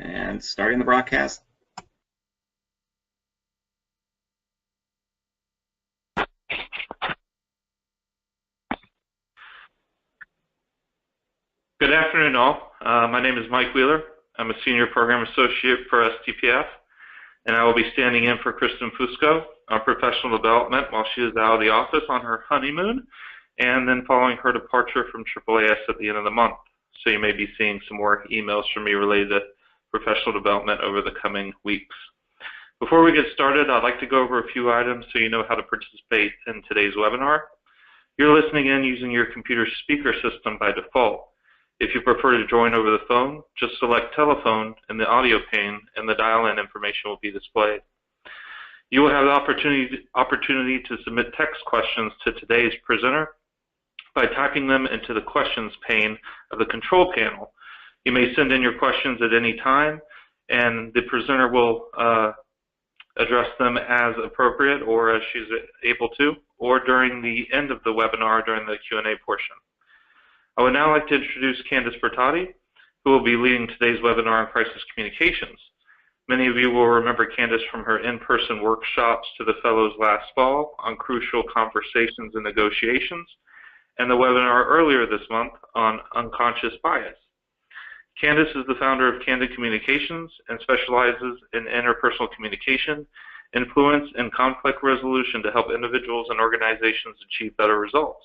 And starting the broadcast. Good afternoon, all. My name is Mike Wheeler. I'm a Senior Program Associate for STPF, and I will be standing in for Kristen Fusco on professional development while she is out of the office on her honeymoon, and then following her departure from AAAS at the end of the month. So you may be seeing some more emails from me related to professional development over the coming weeks. Before we get started, I'd like to go over a few items so you know how to participate in today's webinar. You're listening in using your computer speaker system by default. If you prefer to join over the phone, just select telephone in the audio pane and the dial-in information will be displayed. You will have the opportunity to submit text questions to today's presenter by typing them into the questions pane of the control panel. You may send in your questions at any time, and the presenter will address them as appropriate or as she's able to, or during the end of the webinar during the Q&A portion. I would now like to introduce Candace Bertotti, who will be leading today's webinar on crisis communications. Many of you will remember Candace from her in-person workshops to the fellows last fall on crucial conversations and negotiations, and the webinar earlier this month on unconscious bias. Candace is the founder of Candid Communications and specializes in interpersonal communication, influence, and conflict resolution to help individuals and organizations achieve better results.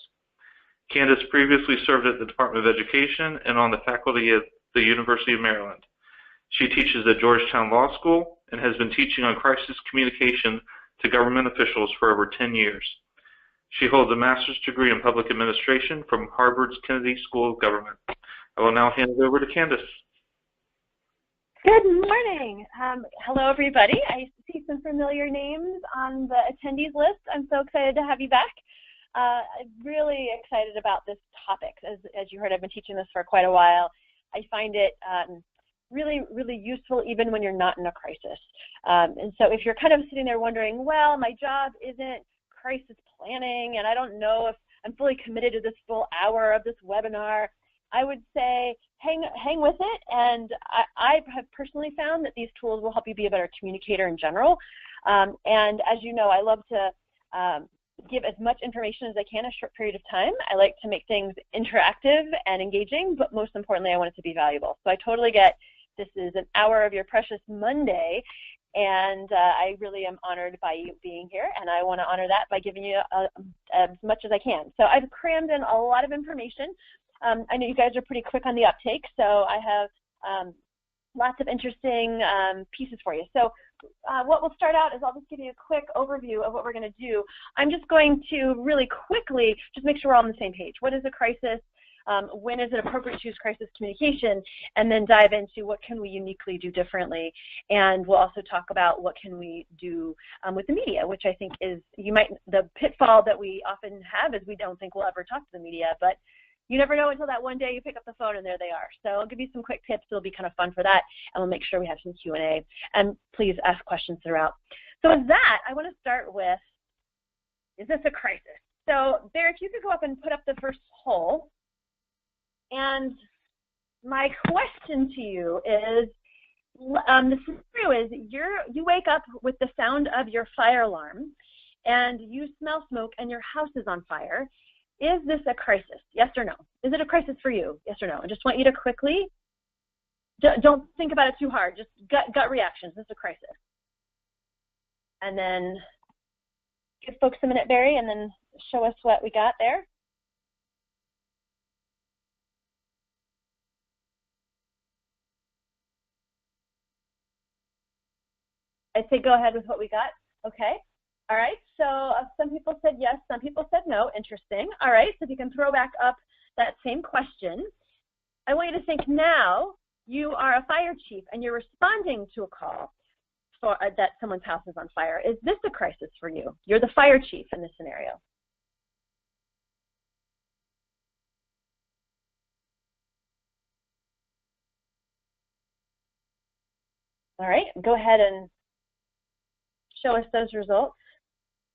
Candace previously served at the Department of Education and on the faculty at the University of Maryland. She teaches at Georgetown Law School and has been teaching on crisis communication to government officials for over 10 years. She holds a master's degree in public administration from Harvard's Kennedy School of Government. I will now hand it over to Candace. Good morning. Hello, everybody. I see some familiar names on the attendees list. I'm so excited to have you back. I'm really excited about this topic. As you heard, I've been teaching this for quite a while. I find it really, really useful even when you're not in a crisis. And so if you're kind of sitting there wondering, well, my job isn't crisis planning and I don't know if I'm fully committed to this full hour of this webinar, I would say hang with it. And I have personally found that these tools will help you be a better communicator in general. And as you know, I love to give as much information as I can in a short period of time. I like to make things interactive and engaging, but most importantly, I want it to be valuable. So I totally get this is an hour of your precious Monday, and I really am honored by you being here, and I want to honor that by giving you as much as I can. So I've crammed in a lot of information. I know you guys are pretty quick on the uptake, so I have lots of interesting pieces for you. So what we'll start out is I'll just give you a quick overview of what we're going to do. I'm just going to really quickly just make sure we're all on the same page. What is a crisis? When is it appropriate to use crisis communication? And then dive into what can we uniquely do differently. And we'll also talk about what can we do with the media, which I think is the pitfall that we often have is we don't think we'll ever talk to the media, but you never know until that one day you pick up the phone and there they are. So I'll give you some quick tips. It'll be kind of fun for that. And we'll make sure we have some Q&A. And please ask questions throughout. So with that, I want to start with, is this a crisis? So Bear, if you could go up and put up the first poll. And my question to you is, the scenario is you wake up with the sound of your fire alarm and you smell smoke and your house is on fire. Is this a crisis? Yes or no? Is it a crisis for you? Yes or no? I just want you to quickly, don't think about it too hard, just gut reactions. Is this a crisis? And then give folks a minute, Barry, and then show us what we got there. I'd say go ahead with what we got. Okay. All right, so some people said yes, some people said no. Interesting. All right, so if you can throw back up that same question. I want you to think now you are a fire chief and you're responding to a call for that someone's house is on fire. Is this a crisis for you? You're the fire chief in this scenario. All right, go ahead and show us those results.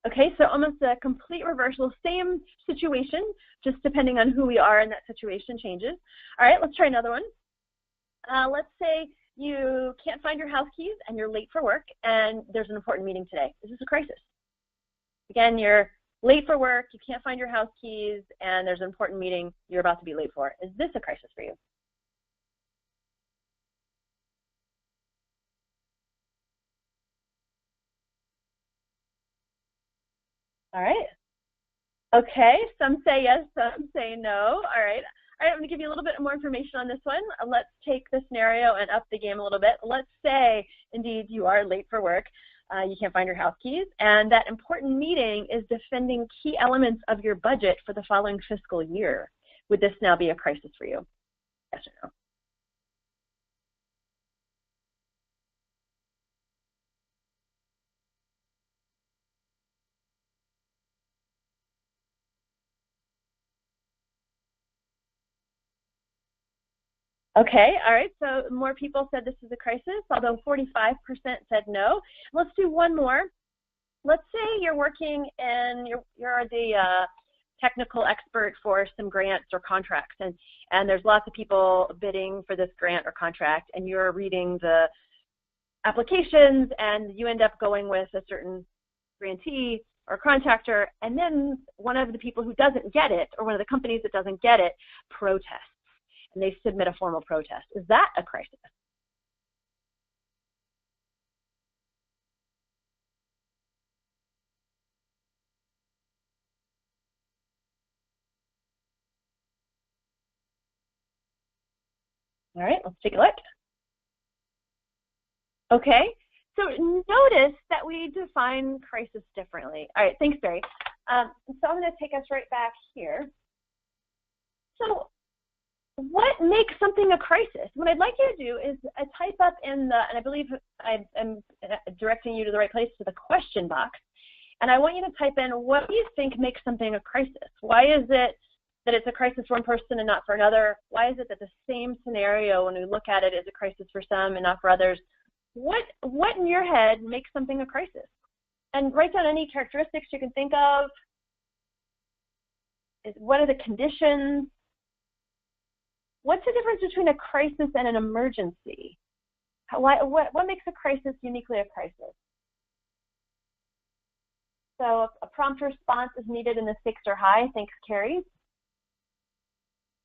Okay, so almost a complete reversal, same situation, just depending on who we are in that situation changes. All right, let's try another one. Let's say you can't find your house keys and you're late for work and there's an important meeting today. Is this a crisis? Again, you're late for work, you can't find your house keys, and there's an important meeting you're about to be late for. Is this a crisis for you? All right. Okay, some say yes, some say no. All right. All right, I'm going to give you a little bit more information on this one. Let's take the scenario and up the game a little bit. Let's say, indeed, you are late for work. You can't find your house keys, and that important meeting is defending key elements of your budget for the following fiscal year. Would this now be a crisis for you? Yes or no? Okay, all right, so more people said this is a crisis, although 45% said no. Let's do one more. Let's say you're working and you're the technical expert for some grants or contracts, and there's lots of people bidding for this grant or contract, and you're reading the applications, and you end up going with a certain grantee or contractor, and then one of the people who doesn't get it, or one of the companies that doesn't get it, protests, and they submit a formal protest. Is that a crisis? All right, let's take a look. Okay, so notice that we define crisis differently. All right, thanks, Barry. So I'm going to take us right back here. So what makes something a crisis? What I'd like you to do is type up in the, and I believe I'm directing you to the right place, to the question box, and I want you to type in, what do you think makes something a crisis? Why is it that it's a crisis for one person and not for another? Why is it that the same scenario, when we look at it, is a crisis for some and not for others? What in your head makes something a crisis? And write down any characteristics you can think of. What are the conditions? What's the difference between a crisis and an emergency? What makes a crisis uniquely a crisis? So a prompt response is needed and the stakes are high. Thanks, Carrie.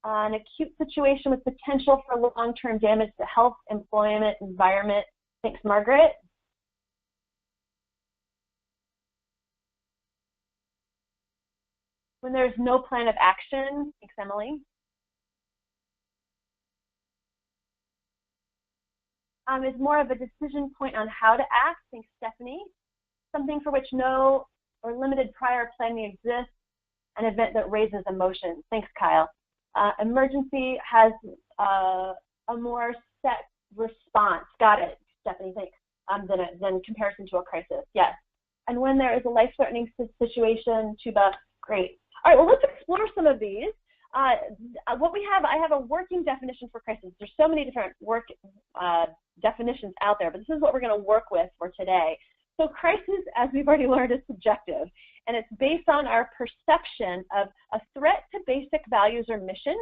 An acute situation with potential for long-term damage to health, employment, environment. Thanks, Margaret. When there's no plan of action. Thanks, Emily. Is more of a decision point on how to act. Thanks, Stephanie. Something for which no or limited prior planning exists. An event that raises emotion. Thanks, Kyle. Emergency has a more set response. Got it, Stephanie, thanks. Than comparison to a crisis, yes. And when there is a life-threatening situation, Tuba, great. All right, well, let's explore some of these. What we have, I have a working definition for crisis. There's so many different definitions out there, but this is what we're going to work with for today. So crisis, as we've already learned, is subjective, and it's based on our perception of a threat to basic values or mission.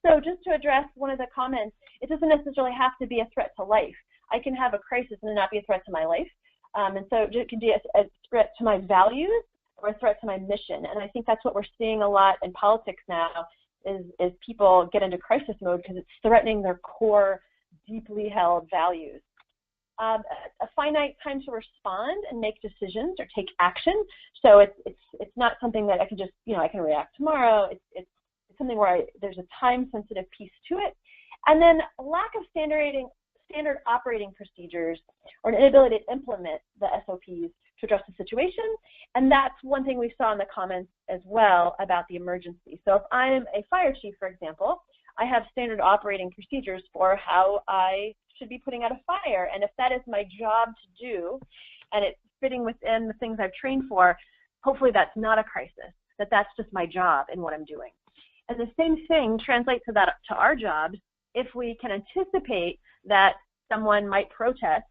So just to address one of the comments, it doesn't necessarily have to be a threat to life. I can have a crisis and not be a threat to my life. And so it can be a threat to my values or a threat to my mission. And I think that's what we're seeing a lot in politics now, is people get into crisis mode because it's threatening their core, deeply held values. A finite time to respond and make decisions or take action. So it's not something that I can just, I can react tomorrow. It's something where there's a time-sensitive piece to it. And then a lack of standard operating procedures or an inability to implement the SOPs to address the situation. And that's one thing we saw in the comments as well about the emergency. So if I'm a fire chief, for example, I have standard operating procedures for how I should be putting out a fire. And if that is my job to do, and it's fitting within the things I've trained for, hopefully that's not a crisis, that's just my job and what I'm doing. And the same thing translates to our jobs. If we can anticipate that someone might protest,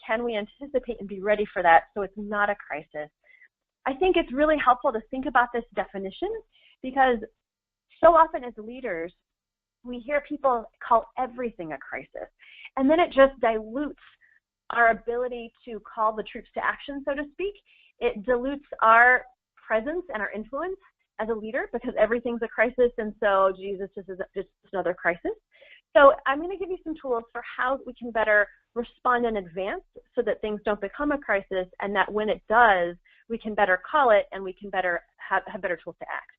can we anticipate and be ready for that so it's not a crisis? I think it's really helpful to think about this definition, because so often as leaders, we hear people call everything a crisis, and then it just dilutes our ability to call the troops to action, so to speak. It dilutes our presence and our influence as a leader because everything's a crisis, and so Jesus just is just another crisis. So I'm going to give you some tools for how we can better respond in advance so that things don't become a crisis, and that when it does, we can better call it and we can better have better tools to act.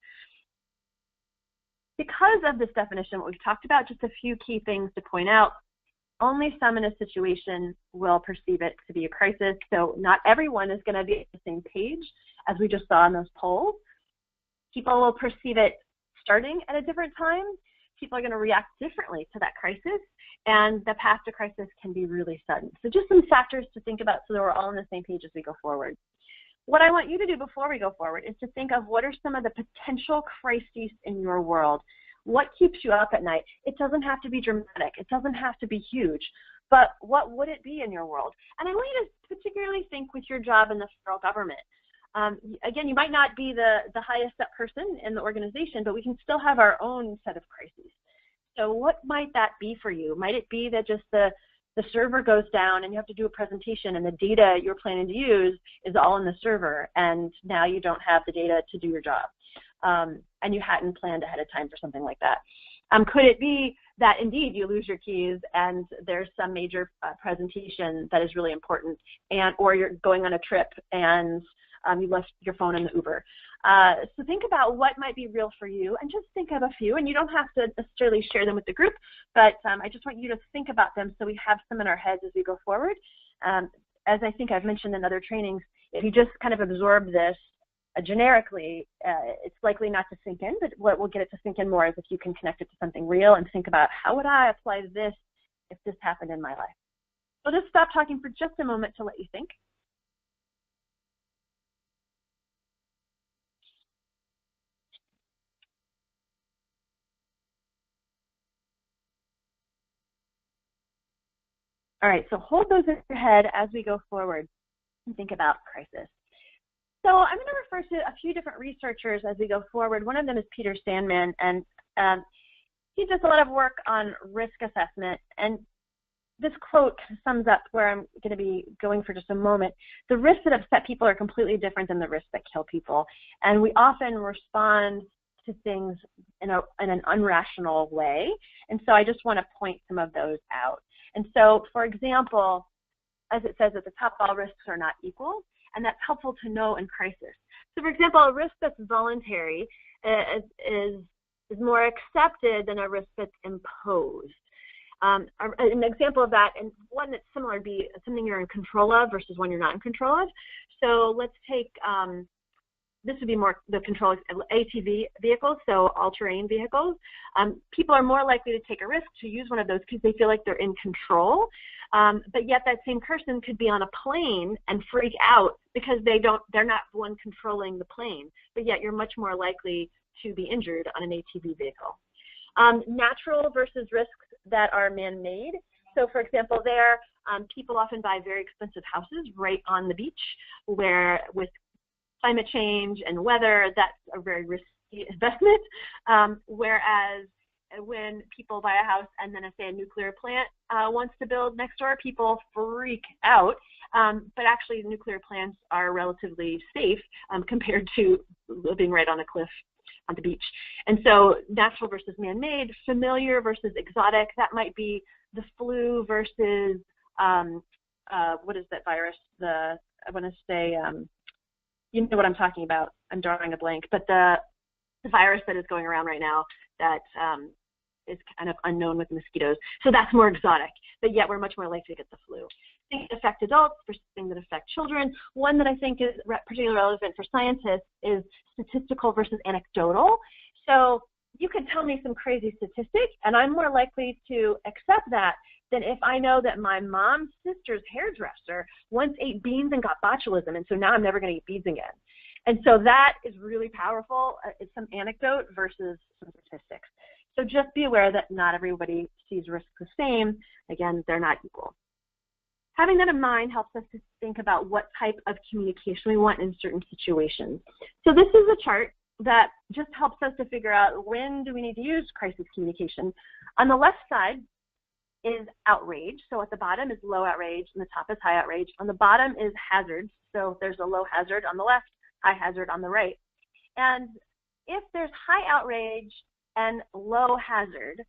Because of this definition, what we've talked about, just a few key things to point out. Only some in a situation will perceive it to be a crisis, so not everyone is going to be at the same page as we just saw in those polls. People will perceive it starting at a different time. People are going to react differently to that crisis, and the path to crisis can be really sudden. So just some factors to think about so that we're all on the same page as we go forward. What I want you to do before we go forward is to think of what are some of the potential crises in your world. What keeps you up at night? It doesn't have to be dramatic. It doesn't have to be huge. But what would it be in your world? And I want you to particularly think with your job in the federal government. Again, you might not be the highest up person in the organization, but we can still have our own set of crises. So what might that be for you? Might it be that just the server goes down and you have to do a presentation and the data you're planning to use is all in the server and now you don't have the data to do your job? And you hadn't planned ahead of time for something like that. Could it be that indeed you lose your keys and there's some major presentation that is really important, or you're going on a trip and you left your phone in the Uber? So think about what might be real for you and just think of a few, and you don't have to necessarily share them with the group, but I just want you to think about them so we have some in our heads as we go forward. As I think I've mentioned in other trainings, if you just kind of absorb this generically, it's likely not to sink in, but what will get it to sink in more is if you can connect it to something real and think about how would I apply this if this happened in my life. I'll just stop talking for just a moment to let you think. All right, so hold those in your head as we go forward and think about crisis. So I'm going to refer to a few different researchers as we go forward. One of them is Peter Sandman, and he does a lot of work on risk assessment. And this quote sums up where I'm going to be going for just a moment. The risks that upset people are completely different than the risks that kill people. And we often respond to things in an unrational way. And so I just want to point some of those out. And so, for example, as it says at the top, all risks are not equal, and that's helpful to know in crisis. So, for example, a risk that's voluntary is more accepted than a risk that's imposed. An example of that, and one that's similar, would be something you're in control of versus one you're not in control of. So let's take, this would be more the control of ATV vehicles, so all-terrain vehicles. People are more likely to take a risk to use one of those because they feel like they're in control. But yet that same person could be on a plane and freak out because they're not the one controlling the plane. But yet you're much more likely to be injured on an ATV vehicle. Natural versus risks that are man-made. So, for example, people often buy very expensive houses right on the beach, where with climate change and weather, that's a very risky investment. Whereas when people buy a house and then, say, a nuclear plant wants to build next door, people freak out. But actually, nuclear plants are relatively safe compared to living right on a cliff on the beach. And so natural versus man-made, familiar versus exotic, that might be the flu versus, what is that virus? I want to say, you know what I'm talking about. I'm drawing a blank. But the virus that is going around right now that is kind of unknown with mosquitoes. So that's more exotic, but yet we're much more likely to get the flu. Things that affect adults versus things that affect children. One that I think is particularly relevant for scientists is statistical versus anecdotal. So you could tell me some crazy statistic, and I'm more likely to accept that than if I know that my mom's sister's hairdresser once ate beans and got botulism, and so now I'm never going to eat beans again. And so that is really powerful. It's some anecdote versus some statistics. So just be aware that not everybody sees risk the same. Again, they're not equal. Having that in mind helps us to think about what type of communication we want in certain situations. So this is a chart that just helps us to figure out when do we need to use crisis communication. On the left side is outrage. So at the bottom is low outrage and the top is high outrage. On the bottom is hazards. So there's a low hazard on the left, high hazard on the right. And if there's high outrage and low hazard,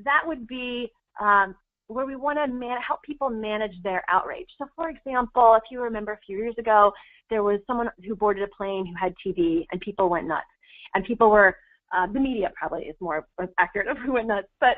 that would be where we want to help people manage their outrage. So for example, if you remember a few years ago, there was someone who boarded a plane who had TB and people went nuts. And people were, the media probably is more accurate of who went nuts, but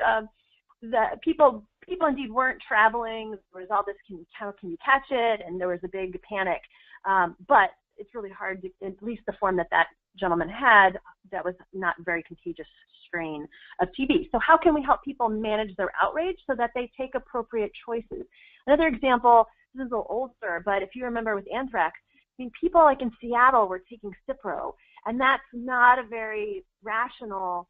the people indeed weren't traveling. There was all this, how can you catch it? And there was a big panic. But it's really hard to, at least the form that that gentleman had, that was not very contagious strain of TB. So how can we help people manage their outrage so that they take appropriate choices? Another example, this is a little older, but if you remember with anthrax, I mean, people like in Seattle were taking Cipro, and that's not a very rational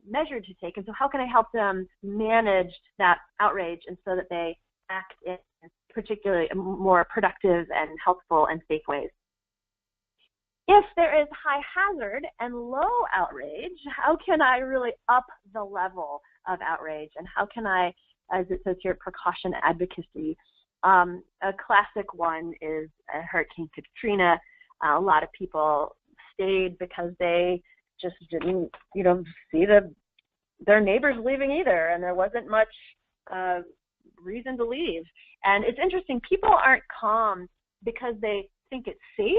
measure to take. And so how can I help them manage that outrage and so that they act in particularly more productive and helpful and safe ways? If there is high hazard and low outrage, how can I really up the level of outrage? And how can I, as it says here, precaution advocacy? A classic one is Hurricane Katrina. A lot of people stayed because they just didn't, see their neighbors leaving either, and there wasn't much reason to leave. And it's interesting, people aren't calm because they think it's safe.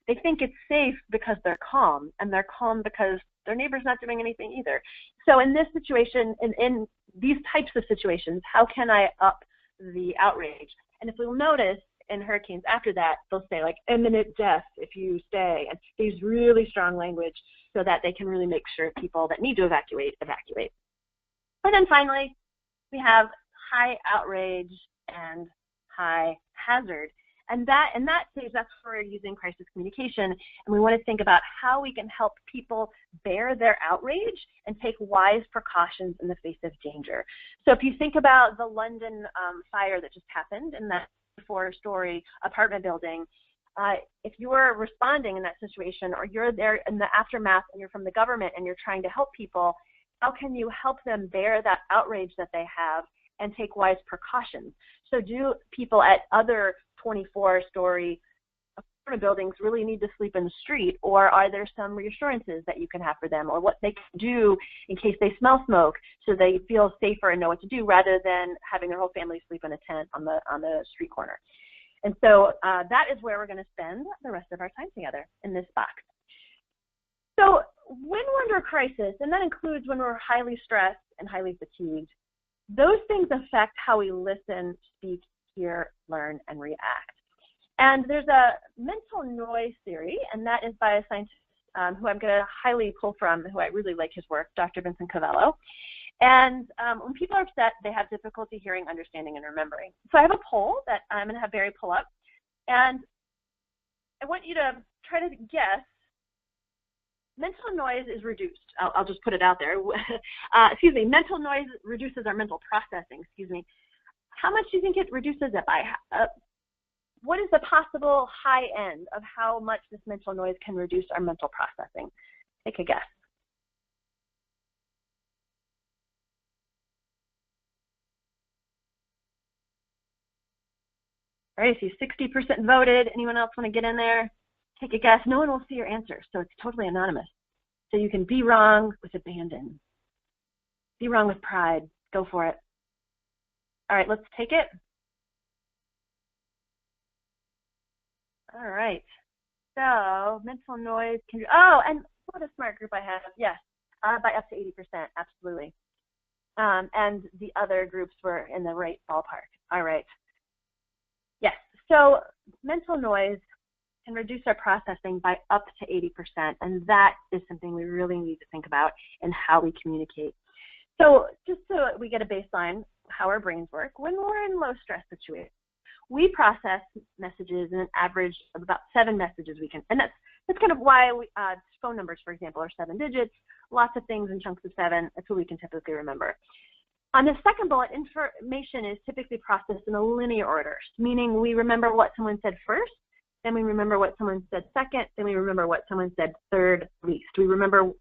They think it's safe because they're calm, and they're calm because their neighbor's not doing anything either. So in this situation, in these types of situations, how can I up the outrage? And if we'll notice in hurricanes after that, they'll say like imminent death if you stay, and they use really strong language so that they can really make sure people that need to evacuate. And then finally, we have high outrage and high hazard. And in that stage, that's where we're using crisis communication, and we want to think about how we can help people bear their outrage and take wise precautions in the face of danger. So if you think about the London fire that just happened in that 4-story apartment building, if you were responding in that situation, or you're there in the aftermath and you're from the government and you're trying to help people, how can you help them bear that outrage that they have and take wise precautions? So do people at other 24-story apartment buildings really need to sleep in the street, or are there some reassurances that you can have for them, or what they can do in case they smell smoke so they feel safer and know what to do, rather than having their whole family sleep in a tent on the street corner? And so that is where we're going to spend the rest of our time together, in this box. So when we're under a crisis, and that includes when we're highly stressed and highly fatigued, those things affect how we listen, speak, hear, learn, and react. And there's a mental noise theory, and that is by a scientist who I'm going to highly pull from, who I really like his work, Dr. Vincent Cavallo. And when people are upset, they have difficulty hearing, understanding, and remembering. So I have a poll that I'm going to have Barry pull up, and I want you to try to guess. Mental noise is reduced. I'll just put it out there. Mental noise reduces our mental processing, How much do you think it reduces it by? What is the possible high end of how much this mental noise can reduce our mental processing? Take a guess. All right, I see 60% voted. Anyone else want to get in there? Take a guess. No one will see your answer, so it's totally anonymous. So you can be wrong with abandon. Be wrong with pride. Go for it. All right, let's take it. All right. So mental noise can, and what a smart group I have. Yes, by up to 80%, absolutely. And the other groups were in the right ballpark. All right. Yes, so mental noise can reduce our processing by up to 80%, and that is something we really need to think about in how we communicate. So just so we get a baseline, how our brains work, when we're in low stress situations, we process messages in an average of about 7 messages we can, and that's kind of why phone numbers, for example, are 7 digits, lots of things in chunks of 7, that's what we can typically remember. On the second bullet, information is typically processed in a linear order, meaning we remember what someone said first, then we remember what someone said second, then we remember what someone said third least. We remember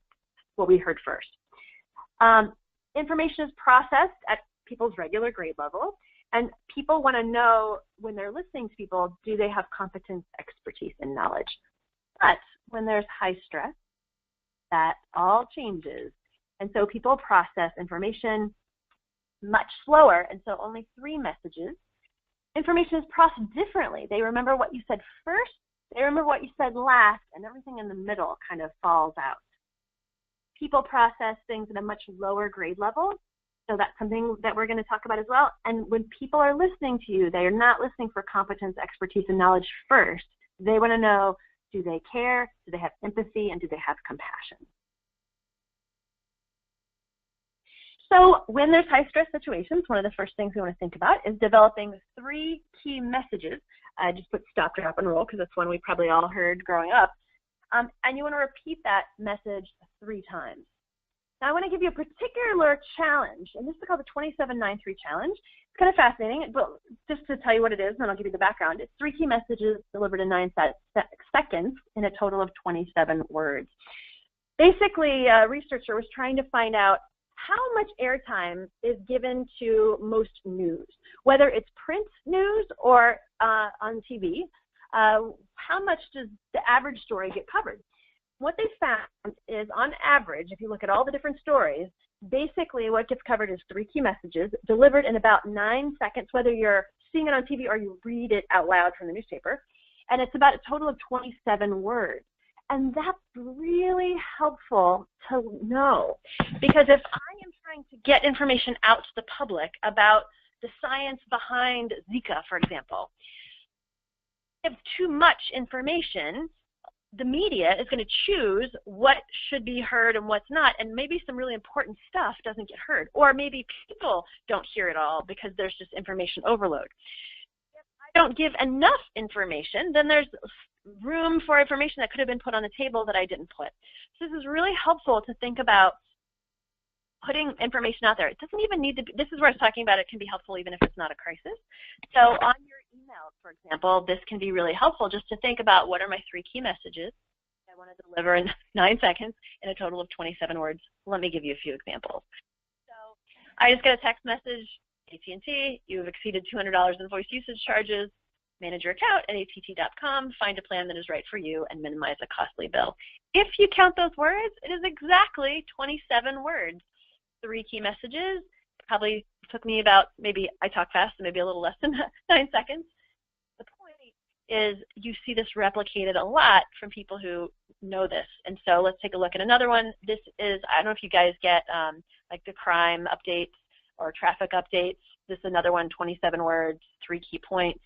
what we heard first. Information is processed at people's regular grade level, and people want to know when they're listening to people, do they have competence, expertise, and knowledge? But when there's high stress, that all changes. And so people process information much slower, and so only 3 messages. Information is processed differently. They remember what you said first, they remember what you said last, and everything in the middle kind of falls out. People process things at a much lower grade level, so that's something that we're going to talk about as well. And when people are listening to you, they are not listening for competence, expertise, and knowledge first. They want to know, do they care, do they have empathy, and do they have compassion? So when there's high stress situations, one of the first things we want to think about is developing 3 key messages. I just put stop, drop, and roll because that's one we probably all heard growing up. And you want to repeat that message 3 times. Now I want to give you a particular challenge, and this is called the 2793 challenge. It's kind of fascinating, but just to tell you what it is, and then I'll give you the background. It's 3 key messages delivered in 9 seconds in a total of 27 words. Basically, a researcher was trying to find out how much airtime is given to most news, whether it's print news or on TV. How much does the average story get covered? What they found is, on average, if you look at all the different stories, basically what gets covered is 3 key messages delivered in about 9 seconds, whether you're seeing it on TV or you read it out loud from the newspaper. And it's about a total of 27 words. And that's really helpful to know, because if I am trying to get information out to the public about the science behind Zika, for example, if too much information, the media is going to choose what should be heard and what's not, and maybe some really important stuff doesn't get heard, or maybe people don't hear it all because there's just information overload. If I don't give enough information, then there's room for information that could have been put on the table that I didn't put. So this is really helpful to think about putting information out there. It doesn't even need to be, this is where I was talking about it can be helpful even if it's not a crisis. So on your email, for example, this can be really helpful just to think about what are my 3 key messages I want to deliver in 9 seconds in a total of 27 words. Let me give you a few examples. So I just got a text message, AT&T, you have exceeded $200 in voice usage charges. Manage your account at att.com, find a plan that is right for you, and minimize a costly bill. If you count those words, it is exactly 27 words. 3 key messages. Probably took me about, maybe I talk fast, so maybe a little less than 9 seconds. The point is you see this replicated a lot from people who know this. And so let's take a look at another one. This is, I don't know if you guys get like the crime updates or traffic updates. This is another one, 27 words, 3 key points.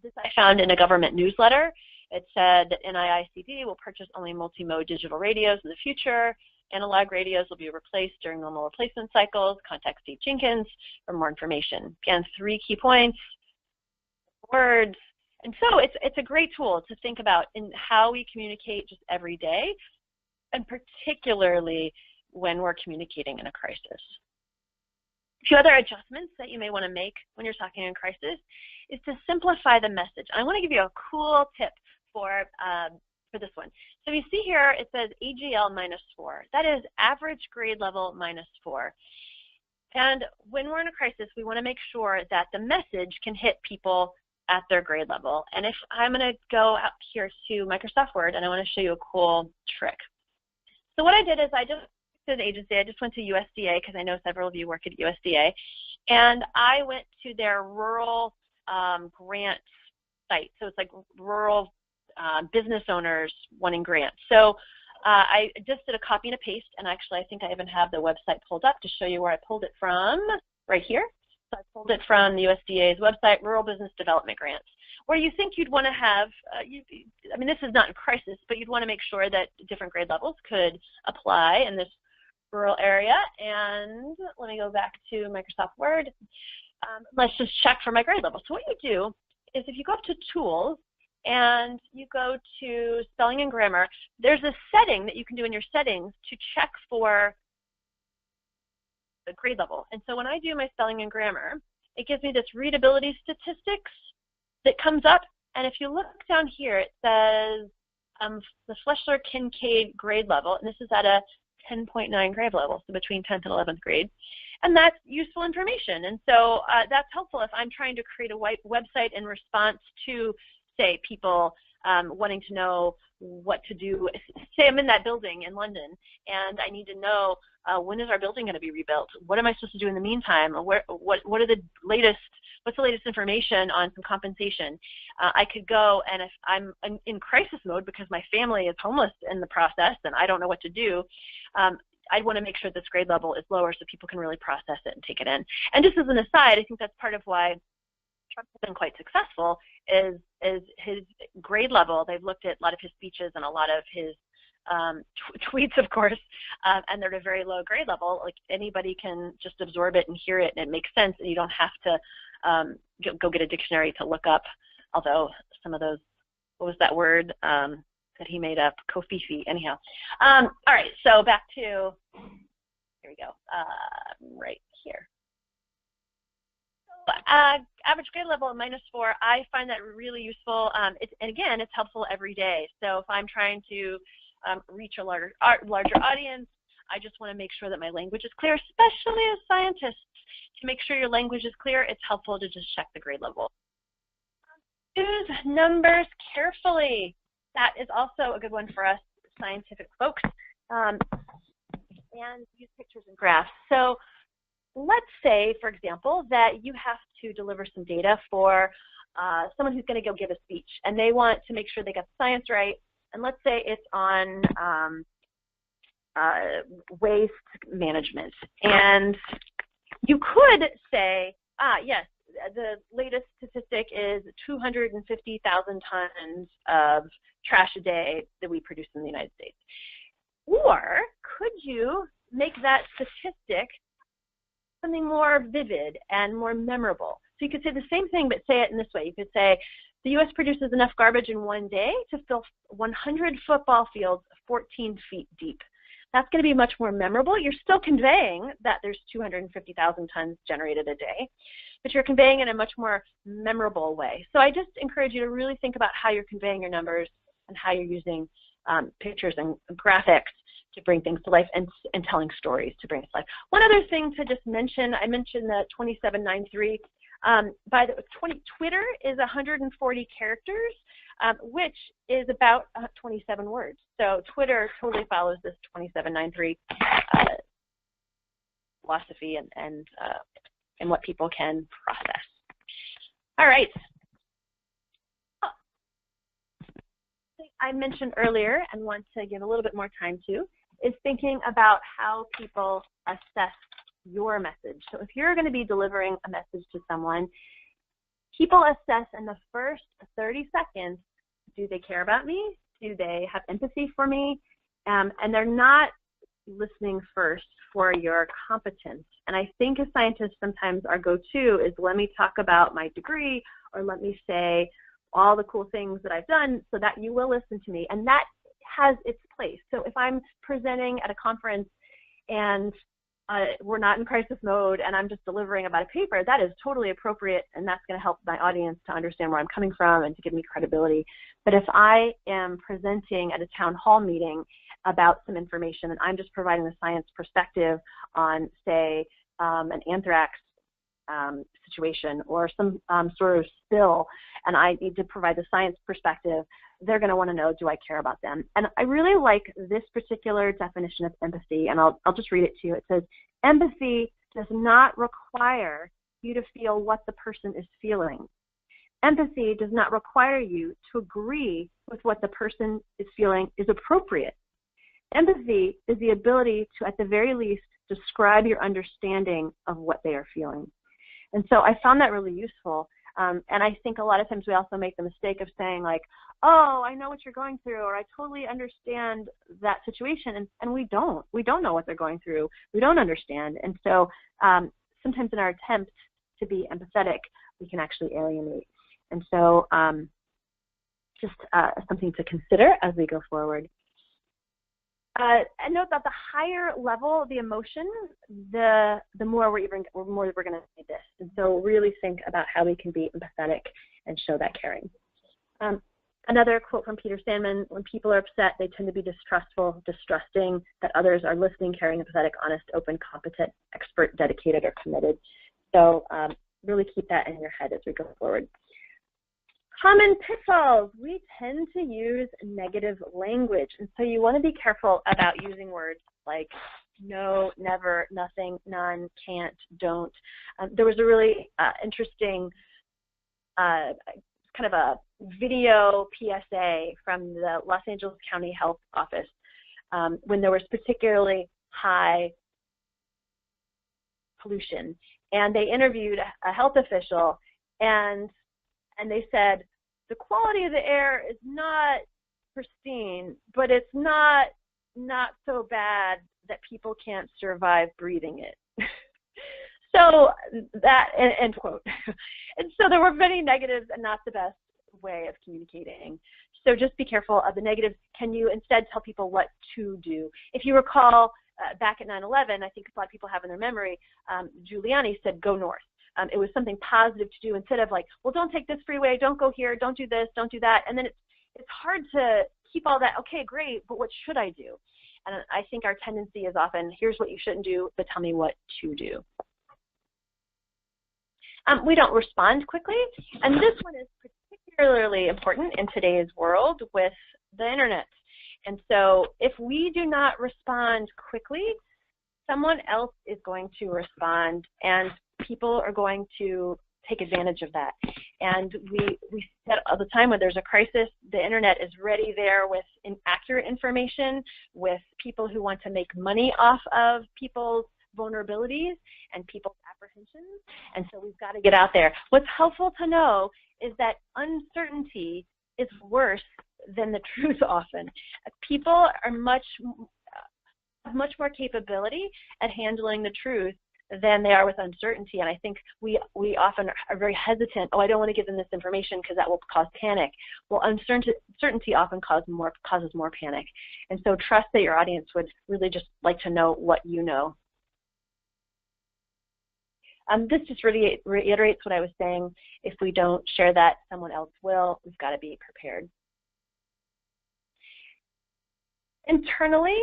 This I found in a government newsletter. It said that NIICD will purchase only multi-mode digital radios in the future. Analog radios will be replaced during normal replacement cycles. Contact Steve Jenkins for more information. Again, 3 key points, words. And so it's a great tool to think about in how we communicate just every day, and particularly when we're communicating in a crisis. A few other adjustments that you may want to make when you're talking in crisis is to simplify the message. I want to give you a cool tip for this one. So you see here it says AGL -4. That is average grade level -4. And when we're in a crisis, we want to make sure that the message can hit people at their grade level. And if I'm going to go out here to Microsoft Word and I want to show you a cool trick. So what I did is I just to the agency, I just went to USDA because I know several of you work at USDA, and I went to their rural grant site. So it's like rural business owners wanting grants. So I just did a copy and a paste, and actually I think I even have the website pulled up to show you where I pulled it from, right here. So I pulled it from the USDA's website, Rural Business Development Grants, where you think you'd want to have, I mean, this is not in crisis, but you'd want to make sure that different grade levels could apply in this rural area. And let me go back to Microsoft Word. Let's just check for my grade level. So what you do is if you go up to Tools and you go to Spelling and Grammar, there's a setting that you can do in your settings to check for the grade level. And so when I do my Spelling and Grammar, it gives me this readability statistics that comes up, And if you look down here, it says the Fleshler-Kincaid grade level, and this is at a 10.9 grade level, so between 10th and 11th grade. And that's useful information. And so that's helpful if I'm trying to create a website in response to, say, people wanting to know what to do. Say I'm in that building in London, and I need to know when is our building going to be rebuilt? What am I supposed to do in the meantime? What are the latest? What's the latest information on some compensation? I could go, and if I'm in crisis mode because my family is homeless in the process and I don't know what to do, I'd want to make sure this grade level is lower so people can really process it and take it in. And just as an aside, I think that's part of why Trump has been quite successful is his grade level. They've looked at a lot of his speeches and a lot of his tweets, of course, and they're at a very low grade level. Like anybody can just absorb it and hear it, and it makes sense, and you don't have to go get a dictionary to look up, although some of those, what was that word that he made up? Kofifi, anyhow. All right, so back to, here we go, right here. Average grade level at -4, I find that really useful. And again, it's helpful every day. So if I'm trying to reach a larger audience, I just want to make sure that my language is clear, especially as scientists. To make sure your language is clear, it's helpful to just check the grade level. Use numbers carefully. That is also a good one for us scientific folks. And use pictures and graphs. So let's say, for example, that you have to deliver some data for someone who's going to go give a speech, and they want to make sure they got the science right. And let's say it's on waste management. And you could say, yes, the latest statistic is 250,000 tons of trash a day that we produce in the United States. Or could you make that statistic something more vivid and more memorable? So you could say the same thing, but say it in this way. You could say, the U.S. produces enough garbage in one day to fill 100 football fields 14 feet deep. That's going to be much more memorable. You're still conveying that there's 250,000 tons generated a day, but you're conveying it in a much more memorable way. So I just encourage you to really think about how you're conveying your numbers and how you're using pictures and graphics to bring things to life, and telling stories to bring it to life. One other thing to just mention, I mentioned the 2793. Twitter is 140 characters, which is about 27 words. So Twitter totally follows this 2793 philosophy and what people can process. All right. I mentioned earlier and want to give a little bit more time to is thinking about how people assess your message. So if you're going to be delivering a message to someone, people assess in the first 30 seconds, do they care about me? Do they have empathy for me? And they're not listening first for your competence. And I think as scientists, sometimes our go-to is let me talk about my degree, or let me say all the cool things that I've done so that you will listen to me. And that has its place. So if I'm presenting at a conference and we're not in crisis mode and I'm just delivering about a paper, that is totally appropriate, and that's going to help my audience to understand where I'm coming from and to give me credibility. But if I am presenting at a town hall meeting about some information and I'm just providing the science perspective on, say, an anthrax situation or some sort of spill, and I need to provide the science perspective, they're going to want to know, do I care about them? And I really like this particular definition of empathy, and I'll just read it to you. It says, empathy does not require you to feel what the person is feeling. Empathy does not require you to agree with what the person is feeling is appropriate. Empathy is the ability to, at the very least, describe your understanding of what they are feeling. And so I found that really useful. And I think a lot of times we also make the mistake of saying like, oh, I know what you're going through, or I totally understand that situation. And we don't. We don't know what they're going through. We don't understand. And so sometimes in our attempt to be empathetic, we can actually alienate. And so just something to consider as we go forward. And note that the higher level the emotion, the more we're going to see this. And so really think about how we can be empathetic and show that caring. Another quote from Peter Sandman: when people are upset, they tend to be distrustful, distrusting that others are listening, caring, empathetic, honest, open, competent, expert, dedicated, or committed. So really keep that in your head as we go forward. Common pitfalls. We tend to use negative language, and so you want to be careful about using words like no, never, nothing, none, can't, don't. There was a really interesting kind of a video PSA from the Los Angeles County Health Office when there was particularly high pollution. And they interviewed a health official, and they said, the quality of the air is not pristine, but it's not so bad that people can't survive breathing it. So that, end quote. And so there were many negatives and not the best way of communicating. So just be careful of the negatives. Can you instead tell people what to do? If you recall, back at 9/11, I think a lot of people have in their memory, Giuliani said, go north. It was something positive to do instead of like, well, don't take this freeway, don't go here, don't do this, don't do that. And then it's hard to keep all that, okay, great, but what should I do? And I think our tendency is often, here's what you shouldn't do, but tell me what to do. We don't respond quickly, and this one is particularly important in today's world with the internet. And so if we do not respond quickly, someone else is going to respond, and people are going to take advantage of that. And we see that all the time when there's a crisis, the internet is ready there with inaccurate information, with people who want to make money off of people's vulnerabilities and people's apprehensions. And so we've got to get out there. What's helpful to know is that uncertainty is worse than the truth often. People are much more capability at handling the truth than they are with uncertainty. And I think we often are very hesitant. Oh, I don't want to give them this information because that will cause panic. Well, uncertainty often causes more panic. And so trust that your audience would really just like to know what you know. This just really reiterates what I was saying. If we don't share that, someone else will. We've got to be prepared. Internally,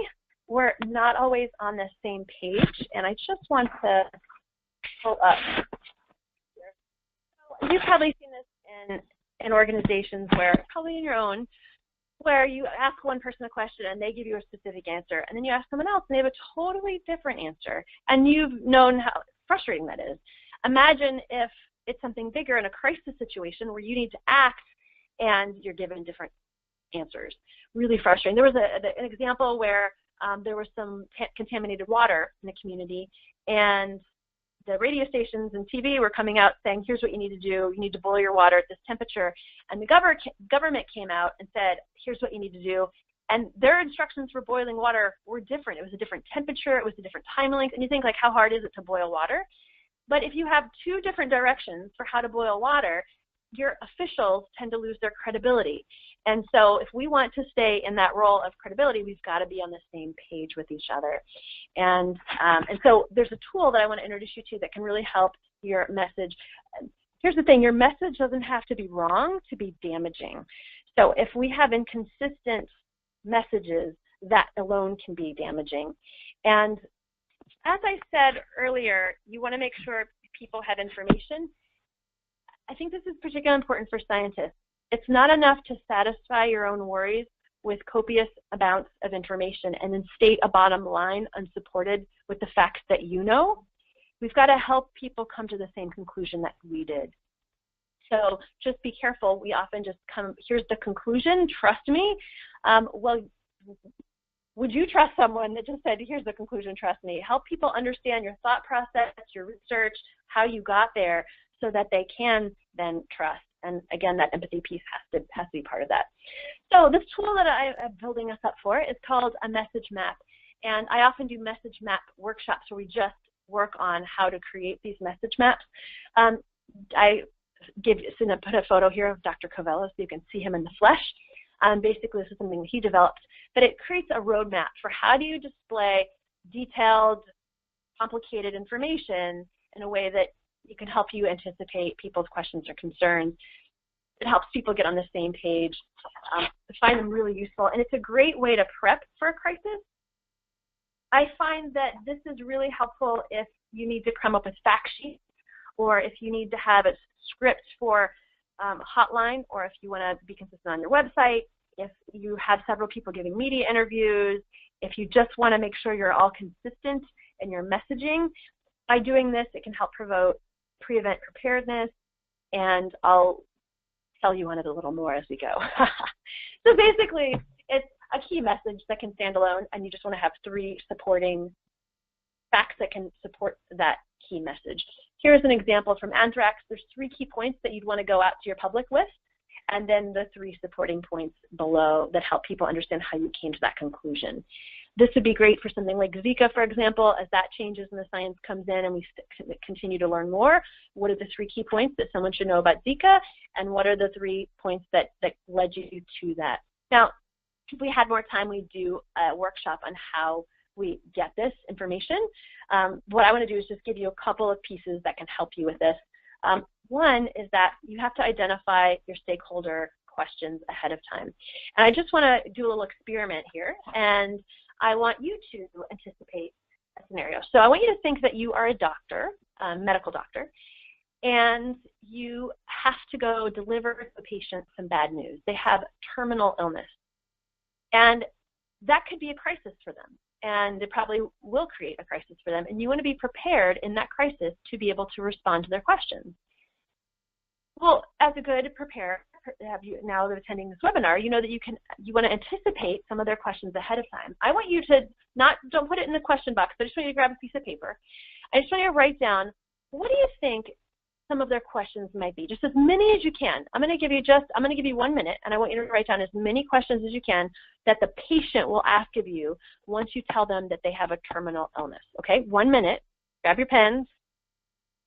we're not always on the same page, and I just want to pull up here. So you've probably seen this in organizations where, probably in your own, where you ask one person a question and they give you a specific answer, and then you ask someone else and they have a totally different answer, and you've known how frustrating that is. Imagine if it's something bigger in a crisis situation where you need to act and you're given different answers. Really frustrating. There was an example where there was some contaminated water in the community, and the radio stations and TV were coming out saying, here's what you need to do. You need to boil your water at this temperature. And the government came out and said, here's what you need to do. And their instructions for boiling water were different. It was a different temperature. It was a different time length. And you think, like, how hard is it to boil water? But if you have two different directions for how to boil water, your officials tend to lose their credibility. And so if we want to stay in that role of credibility, we've got to be on the same page with each other. And so there's a tool that I want to introduce you to that can really help your message. Here's the thing, your message doesn't have to be wrong to be damaging. So if we have inconsistent messages, that alone can be damaging. And as I said earlier, you want to make sure people have information. I think this is particularly important for scientists. It's not enough to satisfy your own worries with copious amounts of information and then state a bottom line unsupported with the facts that you know. We've got to help people come to the same conclusion that we did. So just be careful. We often just come, here's the conclusion, trust me. Well, would you trust someone that just said, here's the conclusion, trust me? Help people understand your thought process, your research, how you got there, so that they can then trust. And again, that empathy piece has to be part of that. So this tool that I'm building us up for is called a message map. And I often do message map workshops where we just work on how to create these message maps. I put a photo here of Dr. Covello so you can see him in the flesh. Basically, this is something that he developed. But it creates a roadmap for how do you display detailed, complicated information in a way that it can help you anticipate people's questions or concerns. It helps people get on the same page. I find them really useful, and it's a great way to prep for a crisis. I find that this is really helpful if you need to come up with fact sheets, or if you need to have a script for hotline, or if you want to be consistent on your website, if you have several people giving media interviews, if you just want to make sure you're all consistent in your messaging. By doing this, it can help pre-event preparedness, and I'll tell you on it a little more as we go. So basically, it's a key message that can stand alone, and you just want to have 3 supporting facts that can support that key message. Here's an example from Anthrax. There's 3 key points that you'd want to go out to your public with, and then the 3 supporting points below that help people understand how you came to that conclusion. This would be great for something like Zika, for example, as that changes and the science comes in and we continue to learn more. What are the 3 key points that someone should know about Zika, and what are the 3 points that led you to that? Now, if we had more time, we'd do a workshop on how we get this information. What I want to do is just give you a couple of pieces that can help you with this. One is that you have to identify your stakeholder questions ahead of time. And I just want to do a little experiment here, and I want you to anticipate a scenario. So I want you to think that you are a doctor, a medical doctor, and you have to go deliver the patient some bad news. They have terminal illness. And that could be a crisis for them, and it probably will create a crisis for them, and you want to be prepared in that crisis to be able to respond to their questions. Well, as a good preparer, now attending this webinar, you know that you want to anticipate some of their questions ahead of time. I want you to don't put it in the question box, but I just want you to grab a piece of paper. I just want you to write down, what do you think some of their questions might be? Just as many as you can. I'm going to give you 1 minute, and I want you to write down as many questions as you can that the patient will ask of you once you tell them that they have a terminal illness. Okay, 1 minute. Grab your pens.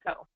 Go.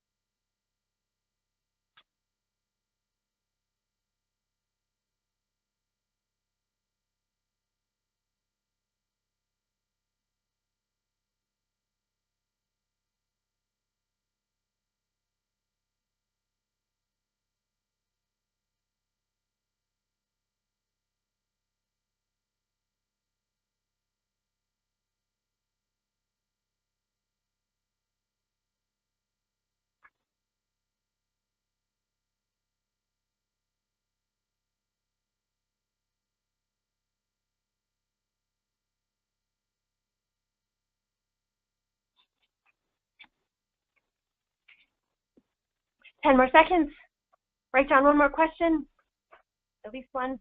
Ten more seconds. Write down one more question, at least one.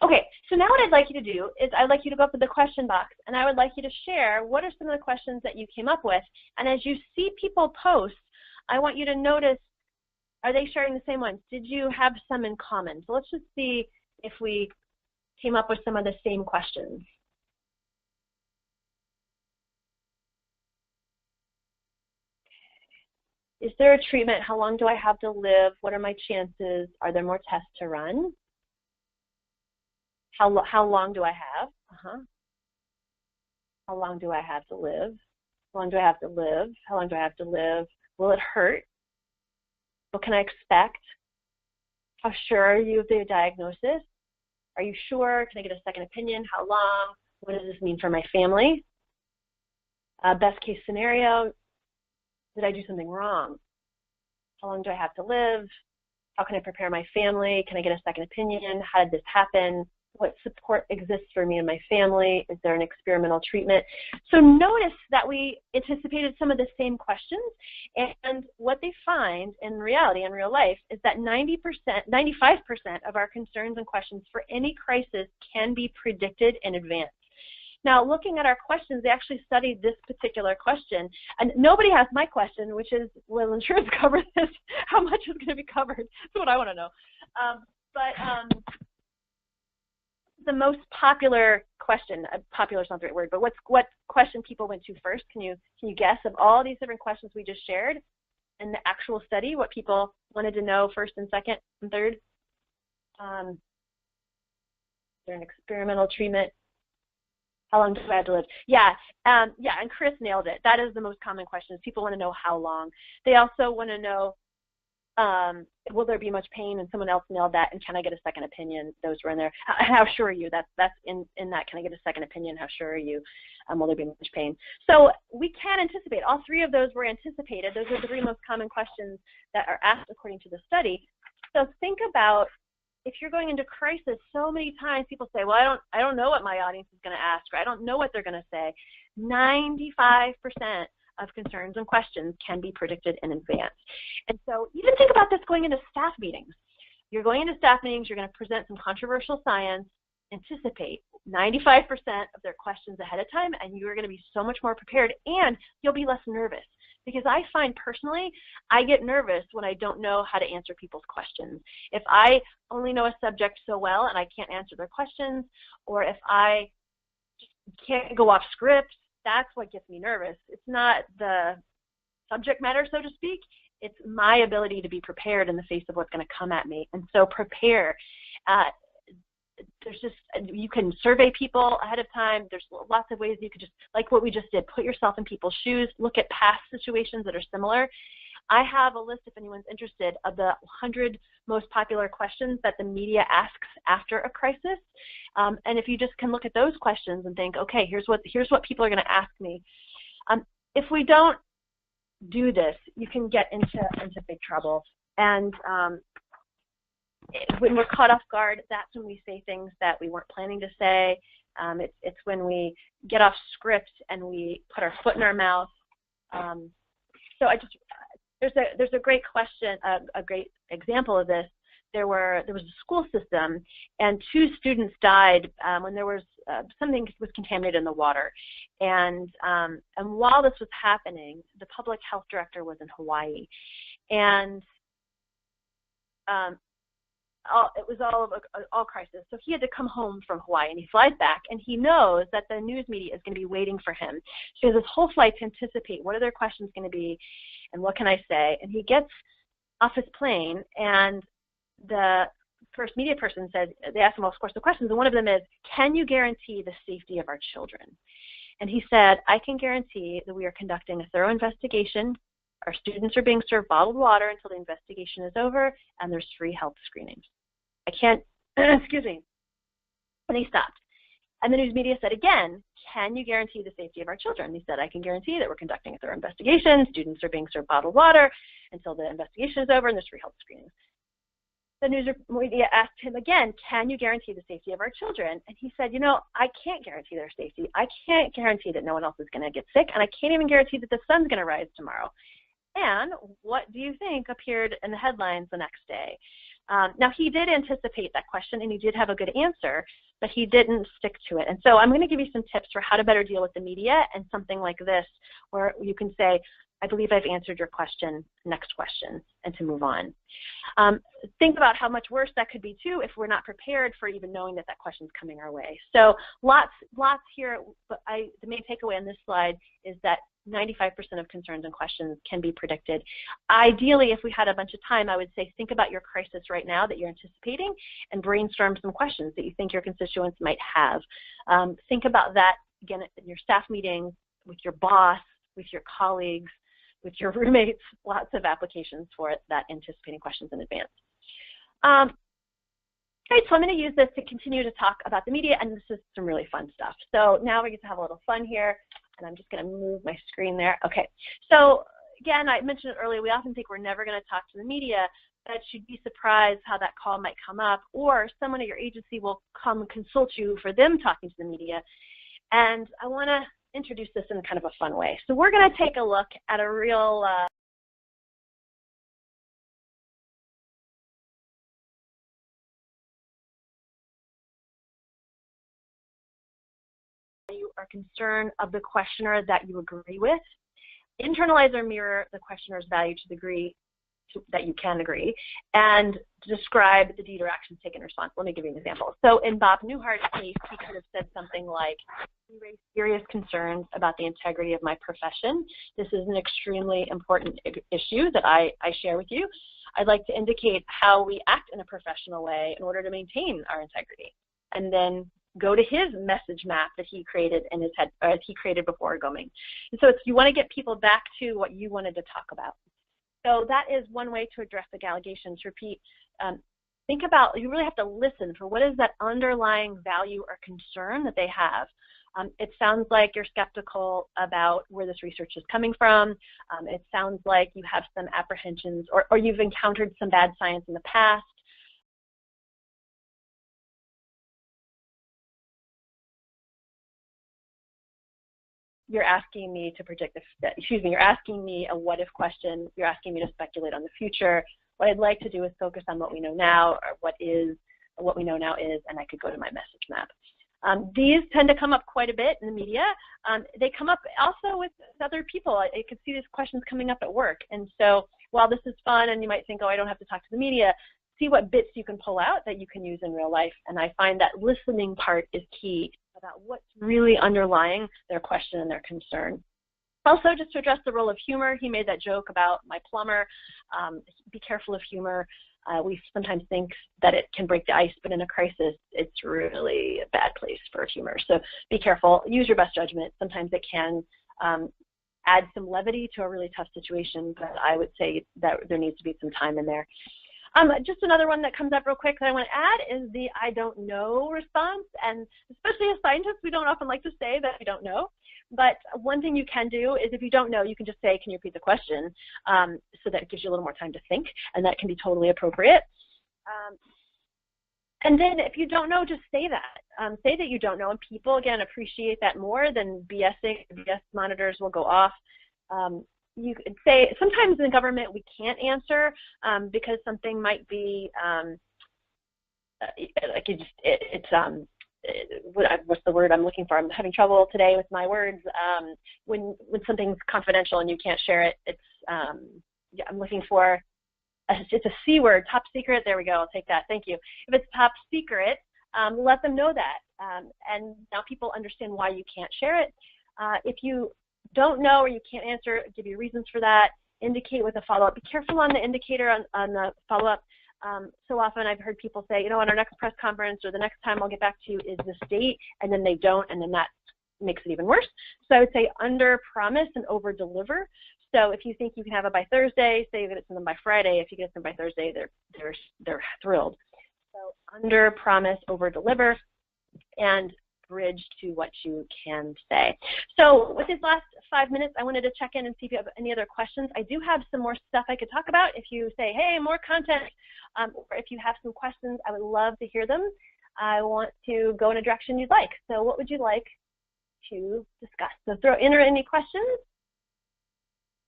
Okay, so now what I'd like you to do is I'd like you to go up to the question box, and I would like you to share what are some of the questions that you came up with. And as you see people post, I want you to notice, are they sharing the same ones? Did you have some in common? So let's just see if we came up with some of the same questions. Is there a treatment? How long do I have to live? What are my chances? Are there more tests to run? How long do I have? How long do I have to live? How long do I have to live? How long do I have to live? Will it hurt? What can I expect? How sure are you of the diagnosis? Are you sure? Can I get a second opinion? How long? What does this mean for my family? Best case scenario, did I do something wrong? How long do I have to live? How can I prepare my family? Can I get a second opinion? How did this happen? What support exists for me and my family? Is there an experimental treatment? So notice that we anticipated some of the same questions, and what they find in reality, in real life, is that 95% of our concerns and questions for any crisis can be predicted in advance. Now, looking at our questions, they actually studied this particular question, and nobody has my question, which is, will insurance cover this? How much is going to be covered? That's what I want to know. The most popular question, popular is not the right word, but what question people went to first? Can you guess, of all these different questions we just shared in the actual study, what people wanted to know first and second and third? Is there an experimental treatment? How long do I have to live? Yeah, yeah, and Chris nailed it. That is the most common question. People want to know how long. They also want to know, will there be much pain? And someone else nailed that. And can I get a second opinion? Those were in there. How sure are you? That's in that. Can I get a second opinion? How sure are you? Will there be much pain? So we can anticipate. All three of those were anticipated. Those are the three most common questions that are asked according to the study. So think about, if you're going into crisis, so many times people say, well, I don't know what my audience is going to ask, or I don't know what they're going to say. 95% of concerns and questions can be predicted in advance. And so even think about this going into staff meetings. You're going into staff meetings, you're going to present some controversial science, anticipate 95% of their questions ahead of time, and you're going to be so much more prepared, and you'll be less nervous. Because I find personally, I get nervous when I don't know how to answer people's questions. If I only know a subject so well and I can't answer their questions, or if I can't go off script, that's what gets me nervous. It's not the subject matter, so to speak. It's my ability to be prepared in the face of what's going to come at me. And so prepare. You can survey people ahead of time. There's lots of ways you could just, like what we just did, put yourself in people's shoes, look at past situations that are similar. I have a list, if anyone's interested, of the 100 most popular questions that the media asks after a crisis. And if you just can look at those questions and think, okay, here's what people are going to ask me. If we don't do this, you can get into big trouble. And when we're caught off guard, that's when we say things that we weren't planning to say. It's when we get off script and we put our foot in our mouth. So there's a great question, a great example of this. There was a school system, and 2 students died when there was something was contaminated in the water. And while this was happening, the public health director was in Hawaii, and it was all crisis. So he had to come home from Hawaii, and he flies back, and he knows that the news media is going to be waiting for him. So he has this whole flight to anticipate what are their questions going to be, and what can I say? And he gets off his plane, and the first media person said, they asked him all sorts of questions, and one of them is, can you guarantee the safety of our children? And he said, I can guarantee that we are conducting a thorough investigation. Our students are being served bottled water until the investigation is over, and there's free health screenings. I can't, excuse me. And he stopped. And the news media said again, can you guarantee the safety of our children? He said, I can guarantee that we're conducting a thorough investigation. Students are being served bottled water until the investigation is over, and there's free health screenings. The news media asked him again, can you guarantee the safety of our children? And he said, you know, I can't guarantee their safety. I can't guarantee that no one else is going to get sick, and I can't even guarantee that the sun's going to rise tomorrow. And what do you think appeared in the headlines the next day? Now, he did anticipate that question, and he did have a good answer, but he didn't stick to it. And so I'm going to give you some tips for how to better deal with the media and something like this, where you can say, I believe I've answered your question, next question, and to move on. Think about how much worse that could be, too, if we're not prepared for even knowing that that question's coming our way. So lots here, but the main takeaway on this slide is that 95% of concerns and questions can be predicted. Ideally, if we had a bunch of time, I would say think about your crisis right now that you're anticipating and brainstorm some questions that you think your constituents might have. Think about that, again, in your staff meetings, with your boss, with your colleagues, with your roommates, lots of applications for it, that anticipating questions in advance. Great, so I'm going to use this to continue to talk about the media, and this is some really fun stuff. So now we get to have a little fun here, and I'm just going to move my screen there. Okay, so again, I mentioned it earlier, we often think we're never going to talk to the media, but you'd be surprised how that call might come up, or someone at your agency will come consult you for them talking to the media. And I want to introduce this in kind of a fun way. So we're going to take a look at a real you are concerned of the questioner that you agree with. Internalize or mirror the questioner's value to the degree that you can agree, and describe the deed or action taken in response. Let me give you an example. So in Bob Newhart's case, he could have said something like, we raise serious concerns about the integrity of my profession. This is an extremely important issue that I share with you. I'd like to indicate how we act in a professional way in order to maintain our integrity. And then go to his message map that he created in his head, or he created before going. And so you want to get people back to what you wanted to talk about. So that is one way to address the allegations. Repeat. Think about, you really have to listen for what is that underlying value or concern that they have. It sounds like you're skeptical about where this research is coming from. It sounds like you have some apprehensions, or you've encountered some bad science in the past. You're asking me to predict, you're asking me a what if question. You're asking me to speculate on the future. What I'd like to do is focus on what we know now, or what we know now is, and I could go to my message map. These tend to come up quite a bit in the media. They come up also with other people. I could see these questions coming up at work. And so while this is fun and you might think, oh, I don't have to talk to the media, see what bits you can pull out that you can use in real life. And I find that listening part is key about what's really underlying their question and their concern. Also, just to address the role of humor, he made that joke about my plumber. Be careful of humor. We sometimes think that it can break the ice, but in a crisis, it's really a bad place for humor. So be careful. Use your best judgment. Sometimes it can add some levity to a really tough situation, but I would say that there needs to be some time in there. Just another one that comes up real quick that I want to add is the I don't know response. And especially as scientists, we don't often like to say that we don't know. But one thing you can do is if you don't know, you can just say, can you repeat the question? So that it gives you a little more time to think, and that can be totally appropriate. And then if you don't know, just say that. Say that you don't know, and people, again, appreciate that more than BSing. BS monitors will go off. You could say, sometimes in the government we can't answer because something might be, like what's the word I'm looking for? I'm having trouble today with my words. When something's confidential and you can't share it, it's yeah, I'm looking for it's a C word, top secret. There we go. I'll take that. Thank you. If it's top secret, let them know that, and now people understand why you can't share it. If you don't know or you can't answer, give you reasons for that. Indicate with a follow-up. Be careful on the indicator on the follow-up. So often I've heard people say, you know, on our next press conference or the next time I'll get back to you is this date, and then they don't, and then that makes it even worse. So I would say under promise and over deliver. So if you think you can have it by Thursday, say you get it to them by Friday. If you get it to them by Thursday, they're thrilled. So under promise, over deliver, and bridge to what you can say. So with these last 5 minutes, I wanted to check in and see if you have any other questions. I do have some more stuff I could talk about. If you say, hey, more content, or if you have some questions, I would love to hear them. I want to go in a direction you'd like. So what would you like to discuss? So throw in any questions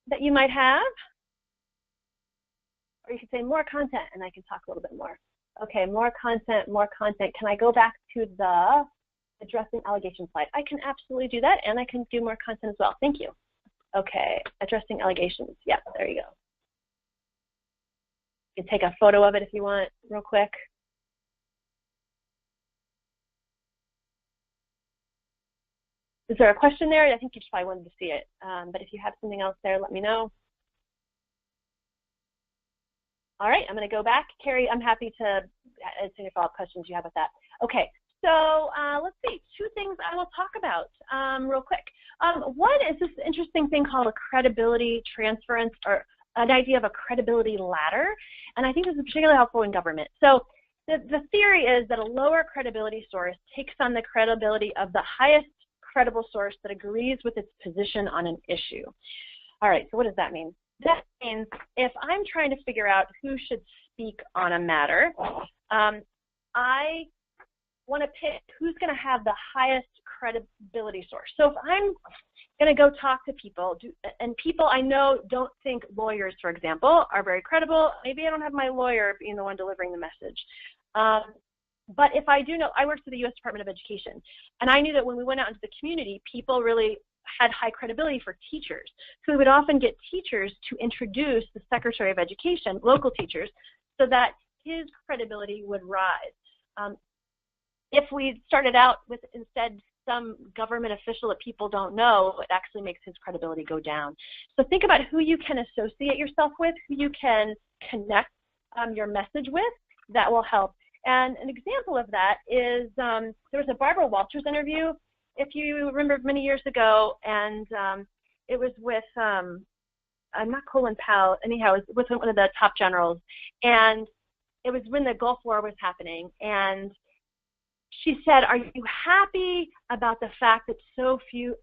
that you might have. Or you could say more content, and I can talk a little bit more. Okay, more content, more content. Can I go back to the addressing allegations slide? I can absolutely do that, and I can do more content as well. Thank you. Okay, addressing allegations. Yeah, there you go. You can take a photo of it if you want, real quick. Is there a question there? I think you just probably wanted to see it. But if you have something else there, let me know. All right, I'm going to go back. Carrie, I'm happy to answer any follow-up questions you have with that. Okay, so let's see, 2 things I will talk about real quick. One is this interesting thing called a credibility transference, or an idea of a credibility ladder. And I think this is particularly helpful in government. So the theory is that a lower credibility source takes on the credibility of the highest credible source that agrees with its position on an issue. All right, so what does that mean? That means if I'm trying to figure out who should speak on a matter, I want to pick who's going to have the highest credibility source. So if I'm going to go talk to people, and people I know don't think lawyers, for example, are very credible, maybe I don't have my lawyer being the one delivering the message. But if I do know, I worked for the U.S. Department of Education, and I knew that when we went out into the community, people really had high credibility for teachers. So we would often get teachers to introduce the Secretary of Education, local teachers, so that his credibility would rise. If we started out with instead some government official that people don't know, it actually makes his credibility go down. So think about who you can associate yourself with, who you can connect your message with. That will help. And an example of that is there was a Barbara Walters interview, if you remember, many years ago, and it was with, not Colin Powell, anyhow, it was with one of the top generals, and it was when the Gulf War was happening, and she said, "Are you happy about the fact that so few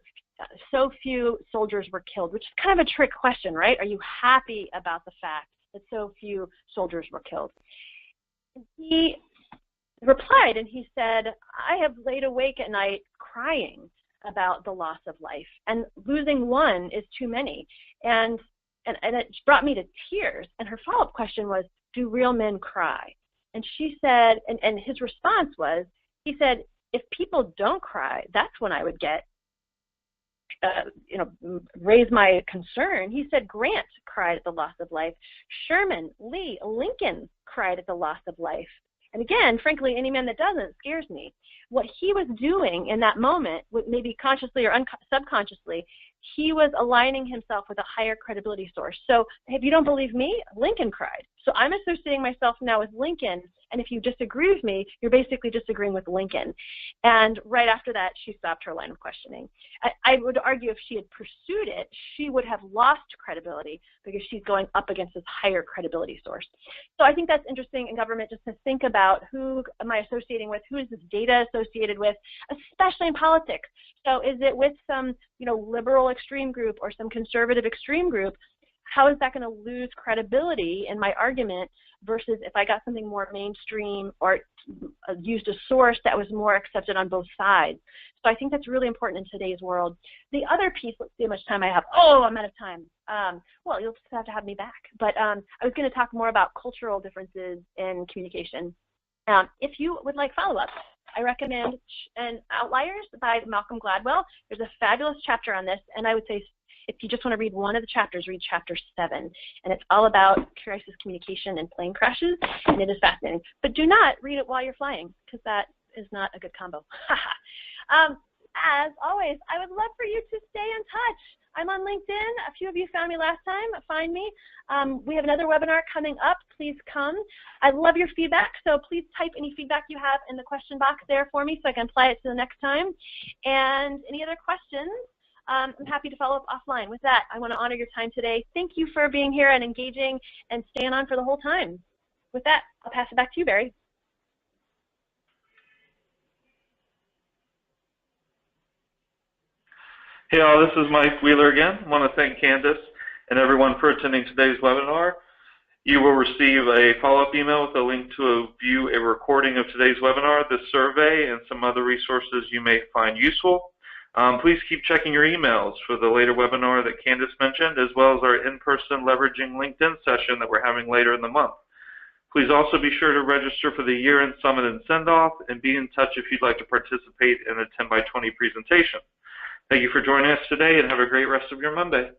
soldiers were killed?" Which is kind of a trick question, right? Are you happy about the fact that so few soldiers were killed? And he replied, and he said, "I have laid awake at night crying about the loss of life, and losing one is too many." And it brought me to tears. And her follow-up question was, "Do real men cry?" And she said, and his response was, he said, "If people don't cry, that's when I would get, raise my concern." He said Grant cried at the loss of life. Sherman, Lee, Lincoln cried at the loss of life. And again, frankly, any man that doesn't scares me. What he was doing in that moment, maybe consciously or subconsciously, he was aligning himself with a higher credibility source. So if you don't believe me, Lincoln cried. So I'm associating myself now with Lincoln, and if you disagree with me, you're basically disagreeing with Lincoln. And right after that, she stopped her line of questioning. I would argue if she had pursued it, she would have lost credibility because she's going up against this higher credibility source. So I think that's interesting in government, just to think about who am I associating with, who is this data associated with, especially in politics. So is it with some liberal extreme group or some conservative extreme group? How is that going to lose credibility in my argument versus if I got something more mainstream or used a source that was more accepted on both sides? So I think that's really important in today's world. The other piece, let's see how much time I have. Oh, I'm out of time. Well, you'll just have to have me back. But I was going to talk more about cultural differences in communication. If you would like follow-up, I recommend Outliers by Malcolm Gladwell. There's a fabulous chapter on this, and I would say if you just want to read one of the chapters, read chapter 7. And it's all about crisis communication and plane crashes, and it is fascinating. But do not read it while you're flying, because that is not a good combo. As always, I would love for you to stay in touch. I'm on LinkedIn. A few of you found me last time. Find me. We have another webinar coming up. Please come. I love your feedback, so please type any feedback you have in the question box there for me so I can apply it to the next time. And any other questions? I'm happy to follow up offline. With that, I want to honor your time today. Thank you for being here and engaging and staying on for the whole time. With that, I'll pass it back to you, Barry. Hey all, this is Mike Wheeler again. I want to thank Candace and everyone for attending today's webinar. You will receive a follow-up email with a link to view a recording of today's webinar, this survey, and some other resources you may find useful. Please keep checking your emails for the later webinar that Candace mentioned, as well as our in-person Leveraging LinkedIn session that we're having later in the month. Please also be sure to register for the year-end summit and send-off, and be in touch if you'd like to participate in a 10 by 20 presentation. Thank you for joining us today, and have a great rest of your Monday.